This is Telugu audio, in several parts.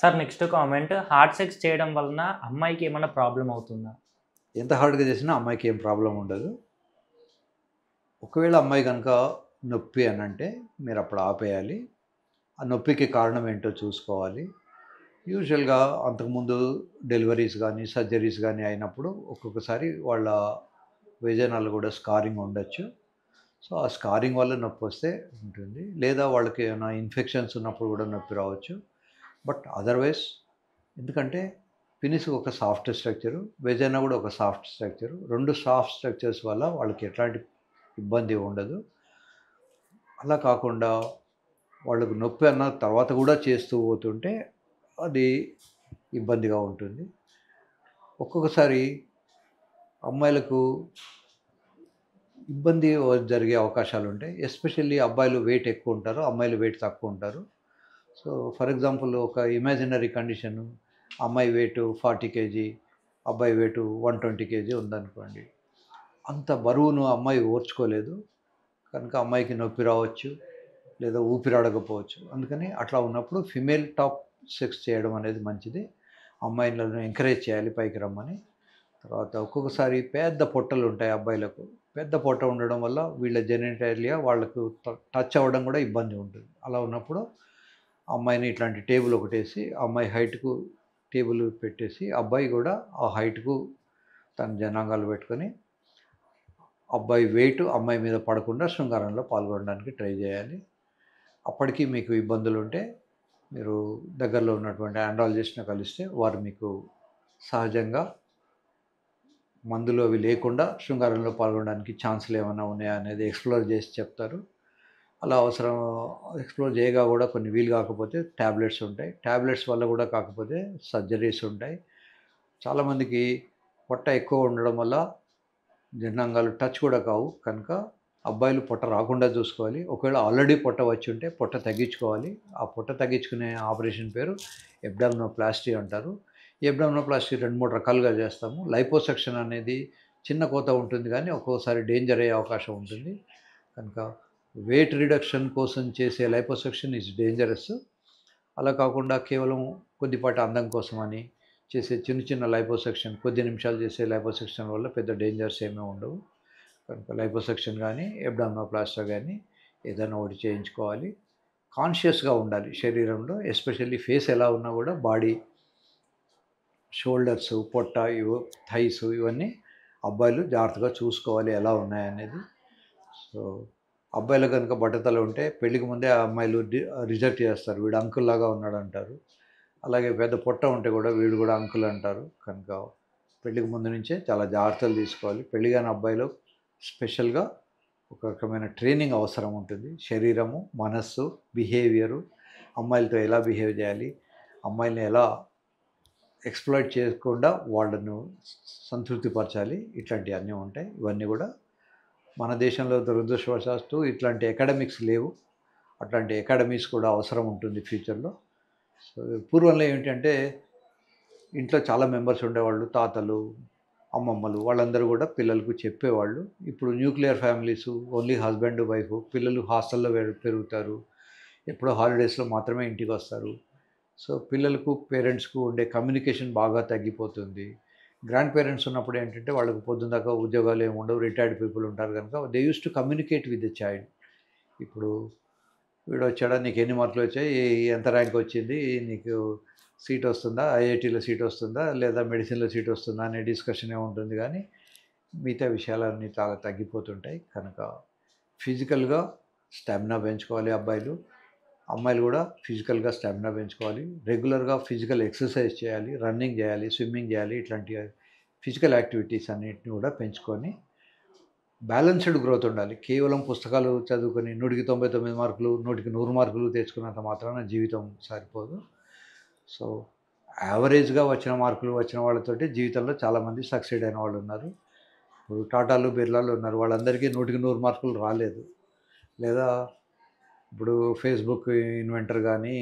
Sir next comment hard sex చేయడం వలన అమ్మాయికి ఏమన్నా ప్రాబ్లమ్ అవుతుందా? ఎంత హార్డ్‌గా చేసినా అమ్మాయికి ఏం ప్రాబ్లమ్ ఉండదు. ఒకవేళ అమ్మాయి గనక నొప్పి అనంటే మీరప్పుడు ఆపేయాలి. ఆ నొప్పికి కారణం ఏంటో చూసుకోవాలి. యూజువల్‌గా అంతకుముందు డెలివరీస్ గానీ, సర్జరీస్ గానీ అయినప్పుడు ఒక్కొక్కసారి వాళ్ళ వెజైనాలో గూడా స్కారింగ్ ఉండొచ్చు. సో, ఆ స్కారింగ్ వల్ల నొప్పొస్తే ఉంటుంది. లేదా వాళ్ళకి ఏమైనా ఇన్ఫెక్షన్స్ ఉన్నప్పుడు గూడా నొప్పి రావచ్చు. బట్ అదర్‌వైస్ ఎందుకంటే పెనిస్ ఒక సాఫ్ట్ స్ట్రక్చరు, వెజైనా గూడా ఒక సాఫ్ట్ స్ట్రక్చరు. 2 సాఫ్ట్ స్ట్రక్చర్స్ వల్ల వాళ్ళకి ఎట్లాంటి ఇబ్బంది ఉండదు. అలా కాకుండా వాళ్ళకు నొప్పి అన్న తర్వాత గూడా చేస్తూ పోతుంటే అది ఇబ్బందిగా ఉంటుంది. ఒక్కొక్కసారి అమ్మాయిలకు ఇబ్బంది జరిగే అవకాశాలుంటాయి. ఎస్పెషల్లీ అబ్బాయిలు వెయిట్ ఎక్కువుంటారు. అమ్మాయిలు వెయిట్ తక్కువుంటారు. సో, ఫర్ ఎగ్జాంపుల్ ఒక ఇమాజినరీ కండిషను అమ్మాయి వెయిట్ 40 కేజీ, అబ్బాయి వెయిట్ 120 కేజీ ఉందనుకోండి. అంత బరువును అమ్మాయి ఓర్చుకోలేదు. కనుక అమ్మాయికి నొప్పి రావచ్చు. లేదా ఊపిరాడకపోవచ్చు. అందుకని అట్లా ఉన్నప్పుడు ఫిమేల్ టాప్ సెక్స్ చేయడం అనేది మంచిది. అమ్మాయిలను ఎంకరేజ్ చేయాలి పైకి రమ్మని. తర్వాత ఒక్కొక్కసారి పెద్ద పొట్టలుంటాయి అబ్బాయిలకు. పెద్ద పొట్ట ఉండడం వల్ల వీళ్ళ జెనిటాలియా వాళ్ళకు టచ్ అవ్వడం కూడా ఇబ్బంది ఉంటుంది. అలా ఉన్నప్పుడు అమ్మాయిని ఇట్లాంటి టేబుల్ ఒకటేసి, అమ్మాయి హైట్‌కు టేబుల్ పెట్టేసి, అబ్బాయి గూడా ఆ హైట్‌కు తన జనాంగాలు పెట్టుకొని, అబ్బాయి వెయిట్ అమ్మాయి మీద పడకుండా శృంగారంలో పాల్గొనడానికి ట్రై చేయాలి. అప్పటికి మీకు ఇబ్బందులుంటే మీరు దగ్గరలో ఉన్నటువంటి ఆండ్రాలజిస్ట్‌ని కలిస్తే వారు మీకు సహజంగా మందులు అవి లేకుండా శృంగారంలో పాల్గొనడానికి ఛాన్సులు ఏమైనా ఉన్నాయా అనేది ఎక్స్‌ప్లోర్ చేసి చెప్తారు. అలా అవసరం ఎక్స్‌ప్లోర్ చేయగా కూడా కొన్ని వీలు కాకపోతే టాబ్లెట్స్ ఉంటాయి. టాబ్లెట్స్ వల్ల కూడా కాకపోతే సర్జరీస్ ఉంటాయి. చాలామందికి పొట్ట ఎక్కువ ఉండడం వల్ల జననాంగాలు టచ్ కూడా కావు. కనుక అబ్బాయిలు పొట్ట రాకుండా చూసుకోవాలి. ఒకవేళ ఆల్రెడీ పొట్ట వచ్చుంటే పొట్ట తగ్గించుకోవాలి. ఆ పొట్ట తగ్గించుకునే ఆపరేషన్ పేరు అబ్డామినోప్లాస్టీ అంటారు. ఈ అబ్డామినోప్లాస్టీ 2, 3 రకాలుగా చేస్తాము. లైపోసక్షన్ అనేది చిన్న కోత ఉంటుంది గానీ, ఒక్కోసారి డేంజర్ అయ్యే అవకాశం ఉంటుంది. కనుక వెయిట్ రిడక్షన్ కోసం చేసే లైపోసక్షన్ ఈజ్ డేంజరస్. అలా కాకుండా కేవలం కొద్దిపాటి అందం కోసమని చేసే చిన్న చిన్న లైపోసక్షన్, కొద్ది నిమిషాలు చేసే లైపోసక్షన్ వల్ల పెద్ద డేంజర్స్ ఏమీ ఉండవు. కనుక లైపోసక్షన్ గానీ, అబ్డామినోప్లాస్టీ గానీ ఏదైనా ఒకటి చేయించుకోవాలి. కాన్షియస్‌గా ఉండాలి శరీరంలో. ఎస్పెషల్లీ ఫేస్ ఎలా ఉన్నా గూడా బాడీ, షోల్డర్సు, పొట్ట, థైస్ ఇవన్నీ అబ్బాయిలు జాగ్రత్తగా చూసుకోవాలి ఎలా ఉన్నాయనేది. సో, అబ్బాయిలు గనుక బట్టతల ఉంటే పెళ్ళికి ముందే ఆ అమ్మాయిలు రిజెక్ట్ చేస్తారు. వీడు అంకుల్‌లాగా ఉన్నాడంటారు. అలాగే పెద్ద పొట్ట ఉంటే గూడా వీడు గూడా అంకుల్ అంటారు. కనుక పెళ్ళికి ముందు నుంచే చాలా జాగ్రత్తలు తీసుకోవాలి. పెళ్లి కాని అబ్బాయిలు స్పెషల్‌గా ఒక రకమైన ట్రైనింగ్ అవసరం ఉంటుంది. శరీరము, మనస్సు, బిహేవియరు, అమ్మాయిలతో ఎలా బిహేవ్ చేయాలి, అమ్మాయిల్ని ఎలా ఎక్స్‌ప్లాయిట్ చేయకుండా వాళ్ళను సంతృప్తిపరచాలి. ఇట్లాంటియన్నీ ఉంటాయి. ఇవన్నీ గూడా మన దేశంలో దురదృష్టవశాత్తు ఇట్లాంటి అకాడమిక్స్ లేవు. అట్లాంటి అకాడమీస్ కూడా అవసరం ఉంటుంది ఫ్యూచర్‌లో. సో, పూర్వంలో ఏంటంటే ఇంట్లో చాలా మెంబర్స్ ఉండేవాళ్ళు. తాతలు, అమ్మమ్మలు వాళ్ళందరూ గూడా పిల్లలకు చెప్పేవాళ్ళు. ఇప్పుడు nuclear families, only husband, wife, పిల్లలు హాస్టల్‌లో పెరుగుతారు. ఎప్పుడో హాలిడేస్‌లో మాత్రమే ఇంటికొస్తారు. సో, పిల్లలకు, పేరెంట్స్‌కు ఉండే కమ్యూనికేషన్ బాగా తగ్గిపోతుంది. గ్రాండ్ పేరెంట్స్ ఉన్నప్పుడు ఏంటంటే వాళ్ళకి పొద్దున దాకా ఉద్యోగాలు ఏమి ఉండవు. రిటైర్డ్ పీపుల్ ఉంటారు గనుక they used to communicate with the child. ఇప్పుడు వీడొచ్చాడా? నీకెన్ని మార్కులొచ్చాయి? ఎంత ర్యాంక్ వచ్చింది? నీకు సీట్ వస్తుందా? ఐఐటీలో సీట్ వస్తుందా? లేదా మెడిసిన్‌లో సీట్ వస్తుందా? అనే డిస్కషనే ఉంటుంది గానీ, మిగతా విషయాలన్నీ చాలా తగ్గిపోతుంటాయి. కనుక ఫిజికల్‌గా స్టామినా పెంచుకోవాలి అబ్బాయిలు. అమ్మాయిలు గూడా ఫిజికల్‌గా స్టామినా పెంచుకోవాలి. రెగ్యులర్‌గా ఫిజికల్ ఎక్సర్సైజ్ చేయాలి. రన్నింగ్ జేయాలి, స్విమ్మింగ్ జేయాలి. ఇట్లాంటి ఫిజికల్ యాక్టివిటీస్ అన్నిటిని గూడా పెంచుకొని బ్యాలెన్స్‌డ్ గ్రోత్ ఉండాలి. కేవలం పుస్తకాలు చదువుకొని 100కి 99 మార్కులు, 100కి 100 మార్కులు తెచ్చుకున్నంత మాత్రాన జీవితం సరిపోదు. సో, యావరేజ్‌గా వచ్చిన మార్కులు వచ్చిన వాళ్ళతోటి జీవితంలో చాలామంది సక్సీడ్ అయిన వాళ్ళున్నారు. ఇప్పుడు టాటాలు, బిర్లాలు ఉన్నారు. వాళ్ళందరికీ 100కి 100 మార్కులు రాలేదు. లేదా ఇప్పుడు ఫేస్‌బుక్ ఇన్వెంటర్ గానీ,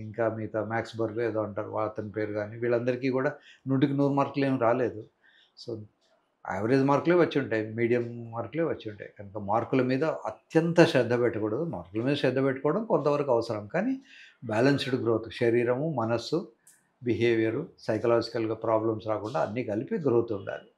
ఇంకా మిగతా మ్యాక్స్ బర్గ్ ఏదో అంటారు. అతని పేరు గానీ, వీళ్ళందరికీ గూడా 100కి 100 మార్కులేమి రాలేదు. సో, యావరేజ్ మార్కులే వచ్చుంటాయి. మీడియం మార్కులే వచ్చుంటాయి. కనుక మార్కుల మీద అత్యంత శ్రద్ధ పెట్టకూడదు. మార్కుల మీద శ్రద్ధ పెట్టుకోవడం కొంతవరకు అవసరం. కానీ బ్యాలెన్స్‌డ్ గ్రోత్ శరీరము, మనస్సు బిహేవియరు, సైకలాజికల్గా ప్రాబ్లమ్స్ రాకుండా అన్నీ కలిపి గ్రోత్ ఉండాలి.